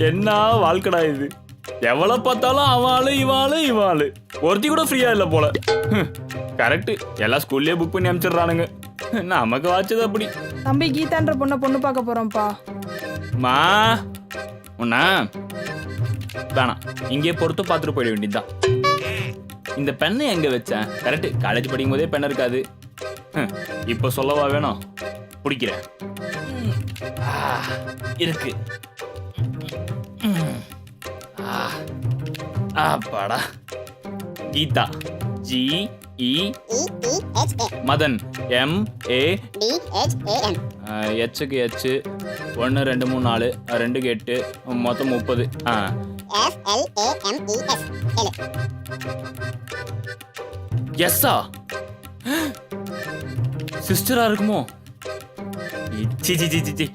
என்ன வாழ்க்கடா இது. எவ்வளவு பார்த்தாலும் அவளு இவாளு இவாளு ஒருத்தி கூட ஃப்ரீயா இல்ல போல. கரெக்ட், எல்லாம் ஸ்கூல்லயே புக் பண்ணி அனுப்பிச்சிடுறானுங்க. நமக்கு வாச்சது அப்படி. தம்பி கீதான்ற பொண்ணு பார்க்க போறோம்ப்பா. மா உன்னா வேணாம், இங்கே பொறுத்து பார்த்துட்டு போயிட வேண்டியதுதான். இந்த பெண்ணை எங்க வச்சேன்? கரெக்ட், காலேஜ் படிக்கும் போதே பெண் இருக்காது. இப்ப சொல்லவா வேணும்? பிடிக்கிறேன் இருக்கு. அப்பாடா. Geetha GEEHA, Madan MADHAN, Hக்கு H 1 2 3 4 2க்கு 8 மொத்தம் 30. எஸ்ஸா சிஸ்டரா இருக்குமோ? சி சி சி சி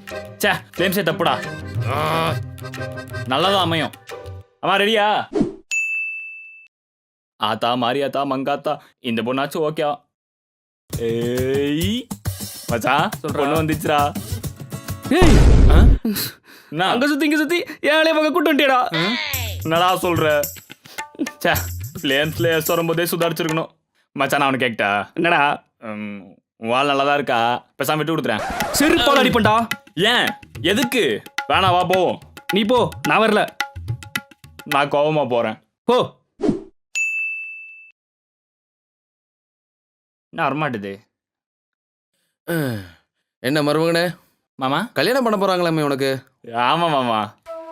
சே, சேம் சே தப்புடா. நல்லதான் அமையும். அம்மா ரெடியா? ஆத்தா மாரியாத்தா மங்காத்தா, இந்த பொண்ணாச்சும் ஓகே. ஏய் மச்சான், பொண்ணு வந்துச்சுடா. ஏய் நான் அங்க சுத்தி இங்க சுத்தி ஏழை பக்கம் கூட்டு வந்துட்டியடா. என்னடா சொல்ற? சே, ஃப்ளேம்ஸ்ல எஸ் வரும்போதே சுதாரிச்சிருக்கணும். மச்சான் நான் அவனு கேட்டா என்னடா வால் நல்லா தான் இருக்கா, பேசாம விட்டு கொடுத்துறேன். செருப்பால் அடிப்பண்டா. ஏன் எதுக்கு? வேணா வா போவோம். நீ போ, நான் வரல. நான் கோவமா போறேன். போ. நான் வரமாட்டுது. என்ன மருமகனே, மாமா கல்யாணம் பண்ண போறாங்களாமே உனக்கு? ஆமா மாமா.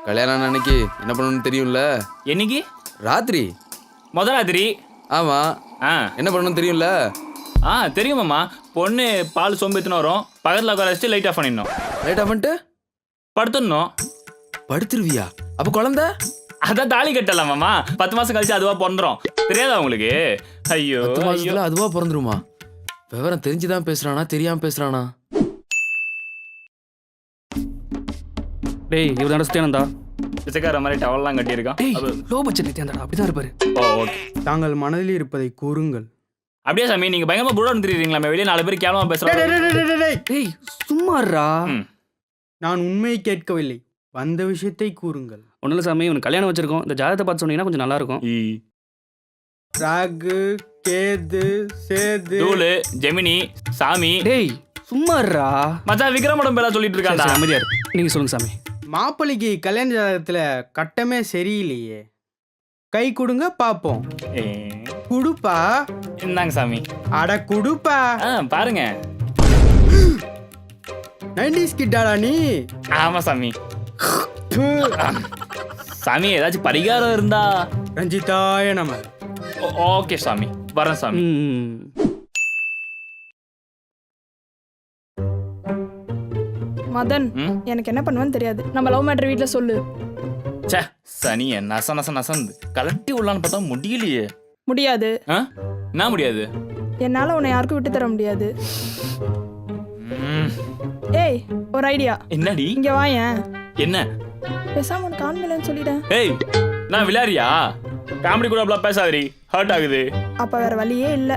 கல்யாணம் அன்னைக்கு என்ன பண்ணணும்னு தெரியும்ல? என்னைக்கு? ராத்திரி. முதல் ராத்திரி. ஆமா, ஆ என்ன பண்ணணும்னு தெரியும்ல? தெரியும் மாமா. பொண்ணு பால் சொம்பு எத்தனை வரும், பக்கத்தில் உட்கார வச்சுட்டு லைட் ஆஃப் பண்ணிடணும். லைட் ஆஃப் பண்ணிட்டு படுத்துடணும். படுத்துருவியா? அப்ப குழந்தை? அதான் தாலி கட்டலாம் மாமா. 10 மாசம் கழிச்சு அதுவா பிறந்துரும். தெரியாதா உங்களுக்கு? ஐயோ 10 மாசத்துல அதுவா பிறந்துருமா? விவரம் தெரிஞ்சுதான் பேசுறானா தெரியாம பேசுறானா? டேய் இவர் தான் ஸ்டேனந்தா. பிச்சைக்கார மாதிரி டவல்லாம் கட்டியிருக்கான். டேய் லோ பட்ஜெட் நித்யாந்தடா, அப்படிதான் இருப்பாரு. ஓ ஓகே. தாங்கள் மனதில் இருப்பதை கூறுங்கள். அப்படியே சாமி, நீங்க பயங்கரமா புரோட தெரியுறீங்களா? வெளியே 4 பேர் கேவலமா பேசுறாங்க. டேய் சும்மாறா. நான் உண்மையை கேட்கவில்லை, வந்த விஷயத்தை கூறுங்கள். ஒன்றும் இல்லை சாமி, இவனுக்கு கல்யாணம் வச்சிருக்கோம். இந்த ஜாதகத்தை பார்த்து சொன்னீங்கன்னா கொஞ்சம் நல்லா இருக்கும். ராகு கேது சேது தூளு ஜெமினி சாமி. டேய் சும்மாறா. மச்சான் விக்ரமடம் பேரா சொல்லிட்டு இருக்காண்டா. அமைதியா இரு. நீங்க சொல்லுங்க சாமி. மாப்பிள்ளைக்கு கல்யாண ஜாதகத்துல கட்டமே சரியில்லையே, கை கொடுங்க பாப்போம். குடுப்பா. இந்தாங்க சாமி. அட குடுப்பா. பாருங்க. 90s கிட்டாடா நீ? ஆமா சாமி. சாமி ஏதாச்சும் பரிகாரம் இருந்தா? ரஞ்சிதாய நம. ஓகே சாமி, வரேன் சாமி. மதன், எனக்கு என்ன பண்ணுவேன்னு தெரியாது. நம்ம லவ் மேட்டர் வீட்ல சொல்லு. சே, சனிய நச நச நசந்து கலட்டி உள்ளான்னு பார்த்தா முடியலையே. முடியாது. என்ன முடியாது? என்னால உன்னை யாருக்கும் விட்டு தர முடியாது. ஏய் ஒரு ஐடியா. என்னடி? இங்க வாயேன். என்ன? பேசாம உனக்கு கான்மிலன்னு சொல்லிட்டேன். ஏய் நான் விளையாடியா? காமெடி கூட அப்படிலாம் பேசாதடி, ஹர்ட் ஆகுது. அப்ப வேற வழியே இல்ல,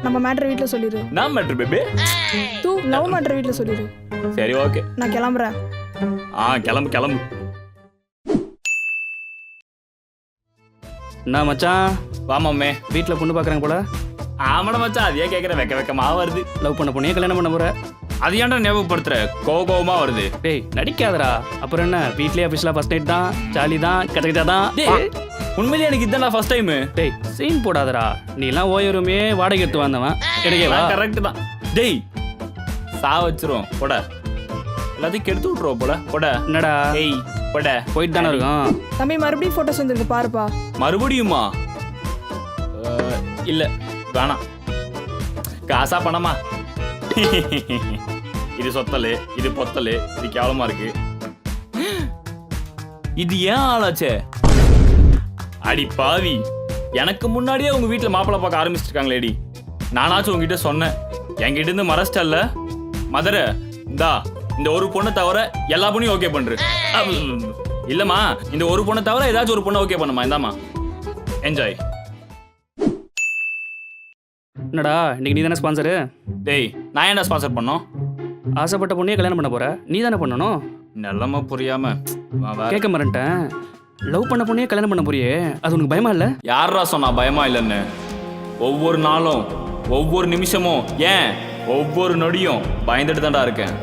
நம்ம மேட்டர் வீட்ல சொல்லிரு. நான் மேட்டர் பேபி. தூ லவ் மேட்டர் வீட்ல சொல்லிரு. சரி ஓகே, நான் கிளம்புறேன். கிளம்பு கிளம்பு. என்ன மச்சான், வாமாமே. வீட்டில் பொண்ணு பார்க்குறாங்க போல. ஆமாடா மச்சான், அதையே கேட்குறேன். வெக்க வெக்கமா வருது. லவ் பண்ண பொண்ணையே கல்யாணம் பண்ண போற. அது ஏன்டா ஞாபகப்படுத்துற? கோவமா வருது. டேய் நடிக்காதடா. அப்புறம் என்ன, வீட்லயே ஆஃபீஸ்ல ஃபர்ஸ்ட் நைட் தான், ஜாலி தான், கச்சகச்சா தான். டேய் உண்மையிலேயே எனக்கு இதுதான் ஃபர்ஸ்ட் டைம். டேய் சீன் போடாதடா. நீ எல்லாம் ஓயருமே வாடகை எடுத்து வந்தவன். கிடைக்கவா? கரெக்ட் தான். டேய் சா வச்சிரும் போட, எல்லாத்தையும் கெடுத்து விட்டுருவோம் போல போட. என்னடா? ஏய் போட. போயிட்டு தானே இருக்கும். தம்பி மறுபடியும் போட்டோஸ் வந்துருக்கு பாருப்பா. மறுபடியுமா? இல்ல வேணாம். காசா பணமா? இது சொத்தலு, இது பொத்தலு, இது கேவலமா இருக்கு. இது ஏன் ஆளாச்சே? அடி பாவி, எனக்கு முன்னாடியே உங்க வீட்டுல மாப்பிள்ளை பார்க்க ஆரம்பிச்சிருக்காங்களேடி. நானாச்சும் உங்ககிட்ட சொன்னேன், என்கிட்ட இருந்து மறைச்சிட்டல்ல. மதர இந்தா, இந்த ஒரு பொண்ணை தவிர எல்லா பொண்ணையும் ஓகே பண்று. இல்லம்மா, இந்த ஒரு பொண்ணை தவிர ஏதாச்சும் ஒரு பொண்ணை ஓகே பண்ணுமா. இந்தாமா என்ஜாய். என்னடா இன்னைக்கு நீ தானே ஸ்பான்சரு? டேய் நான் ஏன்டா ஸ்பான்சர் பண்ணோம்? ஆசைப்பட்ட பொண்ணையே கல்யாணம் பண்ண போற நீ தானே பண்ணணும். நிலமை புரியாம வா, வேற. கேட்க மறந்துட்டேன். லவ் பண்ண பொண்ணையே கல்யாணம் பண்ண போறியே, அது உனக்கு பயமா இல்லை? யாரா சொன்னா பயமா இல்லைன்னு? ஒவ்வொரு நாளும் ஒவ்வொரு நிமிஷமும் ஏன் ஒவ்வொரு நொடியும் பயந்துட்டு தான்டா இருக்கேன்.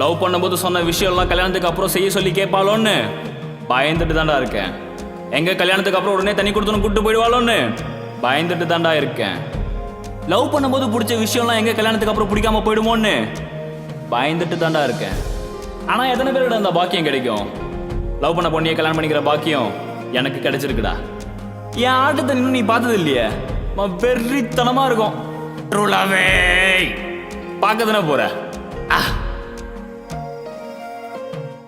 லவ் பண்ணும்போது சொன்ன விஷயம்லாம் கல்யாணத்துக்கு அப்புறம் செய்ய சொல்லி கேட்பாளோன்னு பயந்துட்டு தான்டா இருக்கேன். எங்க கல்யாணத்துக்கு அப்புறம் உடனே தண்ணி கொடுத்தோன்னு கூப்பிட்டு போயிடுவாளோன்னு பயந்துட்டு தான்டா இருக்கேன். லவ் பண்ணும்போது பிடிச்ச விஷயம்லாம் எங்க கல்யாணத்துக்கு அப்புறம் பிடிக்காம போயிடுமோன்னு பயந்துட்டு தான்டா இருக்கேன். ஆனா எத்தனை பேரோட அந்த பாக்கியம் கிடைக்கும்? லவ் பண்ண பொண்ணியை கல்யாணம் பண்ணிக்கிற பாக்கியம் எனக்கு கிடைச்சிருக்குடா. என் ஆட்டத்தை இன்னும் நீ பார்த்தது இல்லையே, வெறித்தனமா இருக்கும். பார்க்க தானே போற.